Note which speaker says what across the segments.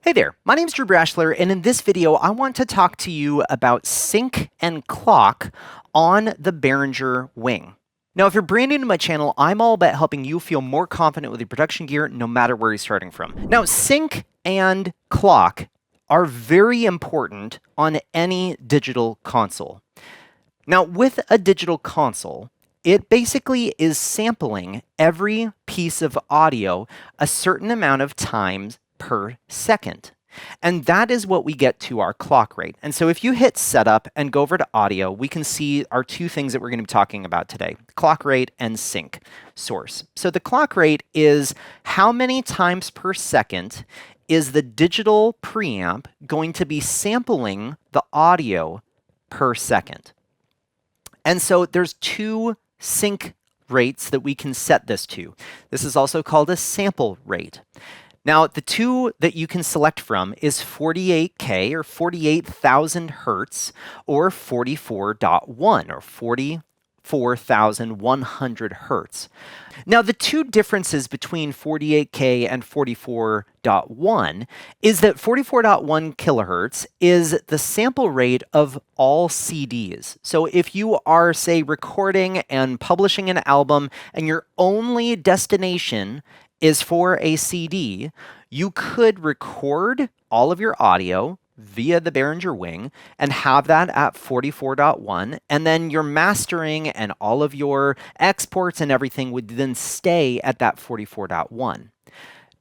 Speaker 1: Hey there, my name is Drew Brashler, and in this video, I want to talk to you about sync and clock on the Behringer Wing. Now, if you're brand new to my channel, I'm all about helping you feel more confident with your production gear, no matter where you're starting from. Now, sync and clock are very important on any digital console. Now, with a digital console, it basically is sampling every piece of audio a certain amount of times per second. And that is what we get to our clock rate. And so if you hit setup and go over to audio, we can see our two things that we're going to be talking about today, clock rate and sync source. So the clock rate is how many times per second is the digital preamp going to be sampling the audio per second. And so there's two sync rates that we can set this to. This is also called a sample rate. Now, the two that you can select from is 48K or 48,000 hertz or 44.1 or 44,100 hertz. Now, the two differences between 48K and 44.1 is that 44.1 kilohertz is the sample rate of all CDs. So if you are, say, recording and publishing an album and your only destination is for a CD, you could record all of your audio via the Behringer Wing and have that at 44.1, and then your mastering and all of your exports and everything would then stay at that 44.1.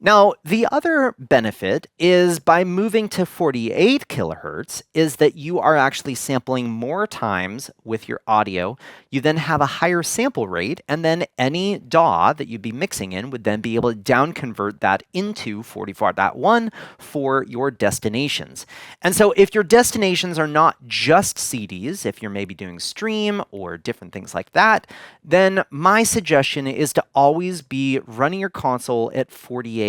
Speaker 1: Now, the other benefit is by moving to 48 kilohertz is that you are actually sampling more times with your audio. You then have a higher sample rate, and then any DAW that you'd be mixing in would then be able to down convert that into 44.1 for your destinations. And so if your destinations are not just CDs, if you're maybe doing stream or different things like that, then my suggestion is to always be running your console at 48K.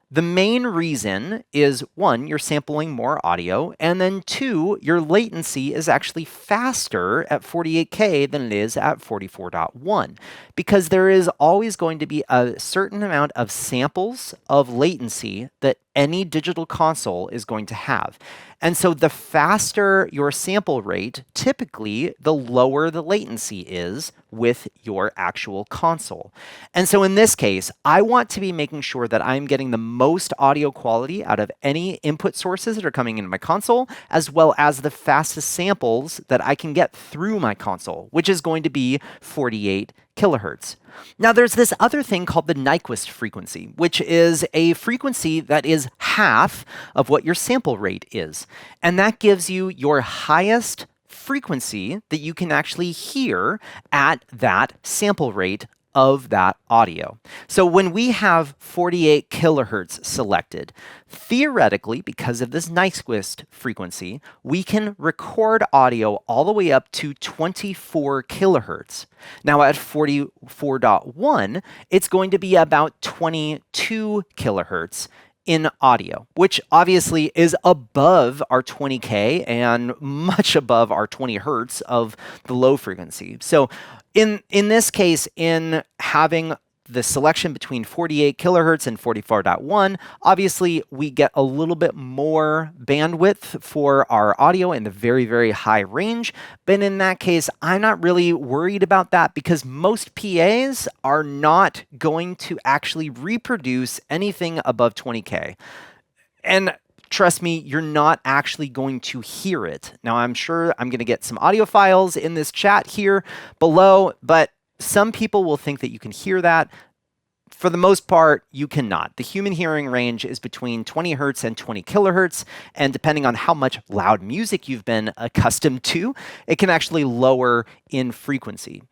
Speaker 1: The main reason is, one, you're sampling more audio, and then two, your latency is actually faster at 48K than it is at 44.1, because there is always going to be a certain amount of samples of latency that any digital console is going to have. And so the faster your sample rate, typically the lower the latency is with your actual console. And so in this case, I want to be making sure that I'm getting the most audio quality out of any input sources that are coming into my console, as well as the fastest samples that I can get through my console, which is going to be 48 kilohertz. Now, there's this other thing called the Nyquist frequency, which is a frequency that is half of what your sample rate is. And that gives you your highest frequency that you can actually hear at that sample rate of that audio. So when we have 48 kilohertz selected, theoretically, because of this Nyquist frequency, we can record audio all the way up to 24 kilohertz. Now at 44.1, it's going to be about 22 kilohertz in audio, which obviously is above our 20K and much above our 20 hertz of the low frequency. So in this case, in having the selection between 48 kilohertz and 44.1, obviously we get a little bit more bandwidth for our audio in the very, very high range. But in that case, I'm not really worried about that because most PAs are not going to actually reproduce anything above 20K. And trust me, you're not actually going to hear it. Now, I'm sure I'm going to get some audio files in this chat here below, but some people will think that you can hear that. For the most part, you cannot. The human hearing range is between 20 hertz and 20 kilohertz, and depending on how much loud music you've been accustomed to, it can actually lower in frequency.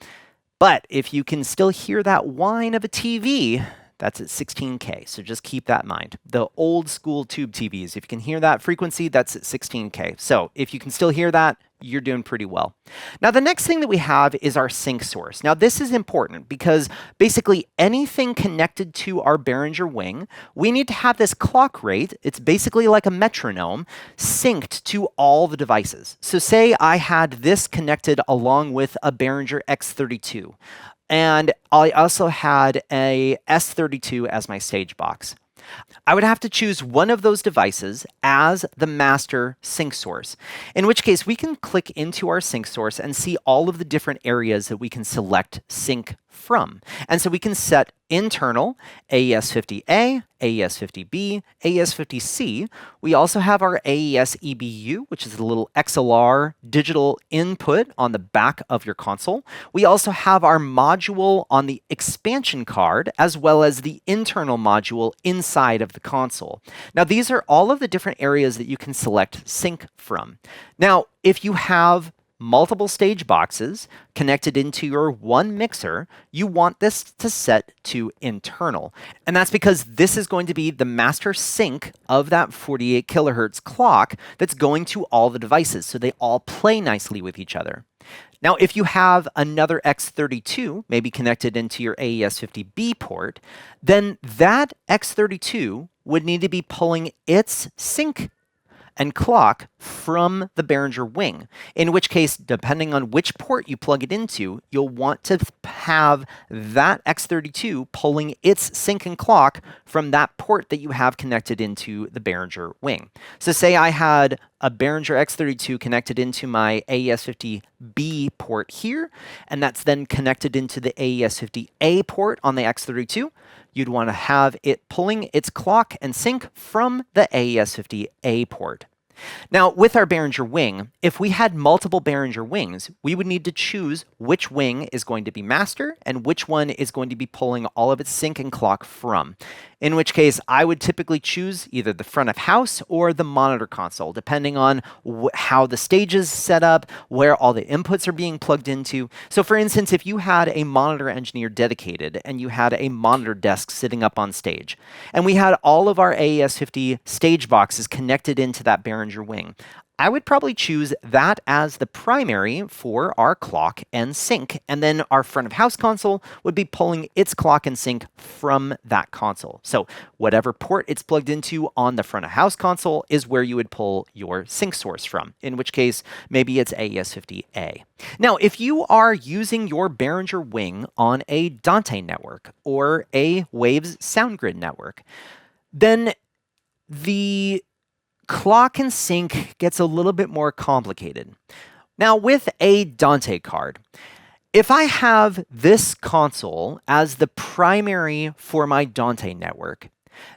Speaker 1: But if you can still hear that whine of a TV, that's at 16K, so just keep that in mind. The old school tube TVs, if you can hear that frequency, that's at 16K. So if you can still hear that, you're doing pretty well. Now, the next thing that we have is our sync source. Now, this is important because basically anything connected to our Behringer Wing, we need to have this clock rate, it's basically like a metronome, synced to all the devices. So say I had this connected along with a Behringer X32. And I also had a S32 as my stage box. I would have to choose one of those devices as the master sync source, in which case we can click into our sync source and see all of the different areas that we can select sync from. And so we can set internal AES50A, AES50B, AES50C. We also have our AES EBU, which is a little XLR digital input on the back of your console. We also have our module on the expansion card, as well as the internal module inside of the console. Now, these are all of the different areas that you can select sync from. Now, if you have multiple stage boxes connected into your one mixer, you want this to set to internal. And that's because this is going to be the master sync of that 48 kilohertz clock that's going to all the devices, so they all play nicely with each other. Now, if you have another X32 maybe connected into your AES50B port, then that X32 would need to be pulling its sync and clock from the Behringer wing, in which case, depending on which port you plug it into, you'll want to have that X32 pulling its sync and clock from that port that you have connected into the Behringer wing. So say I had a Behringer X32 connected into my AES50B port here, and that's then connected into the AES50A port on the X32. You'd want to have it pulling its clock and sync from the AES50A port. Now, with our Behringer wing, if we had multiple Behringer wings, we would need to choose which wing is going to be master and which one is going to be pulling all of its sync and clock from. In which case, I would typically choose either the front of house or the monitor console, depending on how the stage is set up, where all the inputs are being plugged into. So for instance, if you had a monitor engineer dedicated and you had a monitor desk sitting up on stage, and we had all of our AES50 stage boxes connected into that Behringer wing, I would probably choose that as the primary for our clock and sync, and then our front of house console would be pulling its clock and sync from that console. So whatever port it's plugged into on the front of house console is where you would pull your sync source from, in which case maybe it's AES50A. Now, if you are using your Behringer wing on a Dante network or a Waves SoundGrid network, then the clock and sync gets a little bit more complicated. Now, with a Dante card, if I have this console as the primary for my Dante network,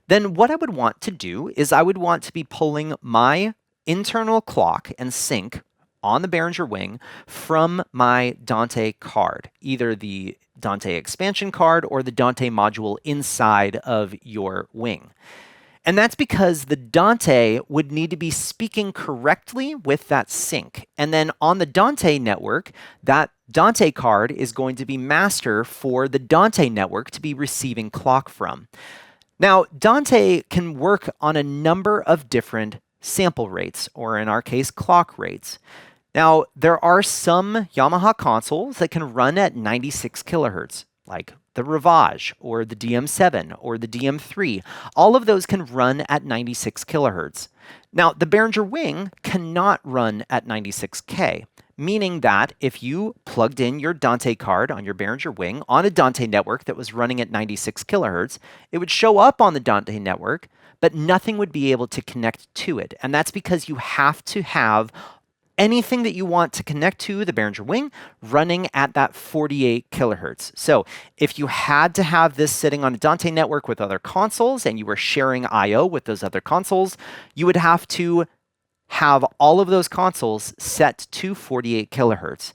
Speaker 1: then what I would want to do is I would want to be pulling my internal clock and sync on the Behringer wing from my Dante card, either the Dante expansion card or the Dante module inside of your wing. And that's because the Dante would need to be speaking correctly with that sync. And then on the Dante network, that Dante card is going to be master for the Dante network to be receiving clock from. Now, Dante can work on a number of different sample rates, or in our case, clock rates. Now, there are some Yamaha consoles that can run at 96 kilohertz, like the Rivage, or the DM7, or the DM3. All of those can run at 96 kilohertz. Now, the Behringer wing cannot run at 96K, meaning that if you plugged in your Dante card on your Behringer wing on a Dante network that was running at 96 kilohertz, it would show up on the Dante network, but nothing would be able to connect to it. And that's because you have to have anything that you want to connect to the Behringer wing running at that 48 kilohertz. So if you had to have this sitting on a Dante network with other consoles and you were sharing I/O with those other consoles, you would have to have all of those consoles set to 48 kilohertz.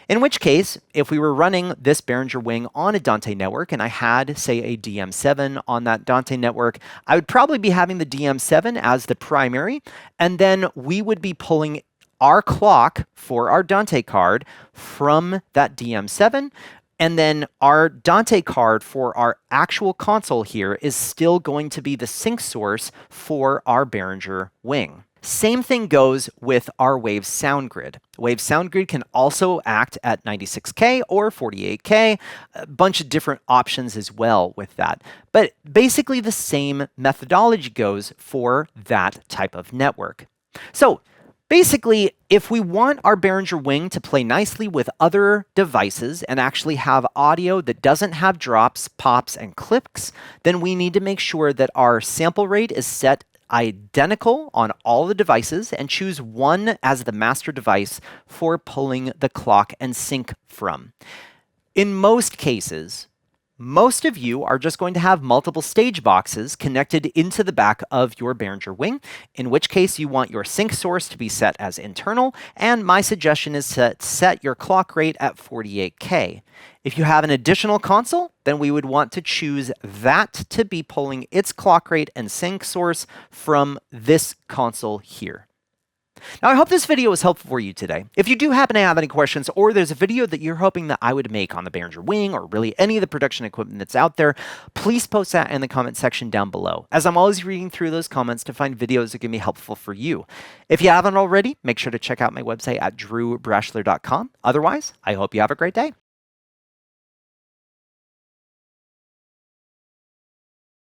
Speaker 1: In which case, if we were running this Behringer wing on a Dante network and I had, say, a DM7 on that Dante network, I would probably be having the DM7 as the primary, and then we would be pulling our clock for our Dante card from that DM7, and then our Dante card for our actual console here is still going to be the sync source for our Behringer wing. Same thing goes with our Waves SoundGrid. Waves SoundGrid can also act at 96K or 48K, a bunch of different options as well with that. But basically the same methodology goes for that type of network. So Basically, if we want our Behringer Wing to play nicely with other devices and actually have audio that doesn't have drops, pops, and clicks, then we need to make sure that our sample rate is set identical on all the devices and choose one as the master device for pulling the clock and sync from. In most cases, most of you are just going to have multiple stage boxes connected into the back of your Behringer Wing, in which case you want your sync source to be set as internal, and my suggestion is to set your clock rate at 48K. If you have an additional console, then we would want to choose that to be pulling its clock rate and sync source from this console here. Now, I hope this video was helpful for you today. If you do happen to have any questions, or there's a video that you're hoping that I would make on the Behringer Wing, or really any of the production equipment that's out there, please post that in the comment section down below, as I'm always reading through those comments to find videos that can be helpful for you. If you haven't already, make sure to check out my website at drewbrashler.com. Otherwise, I hope you have a great day.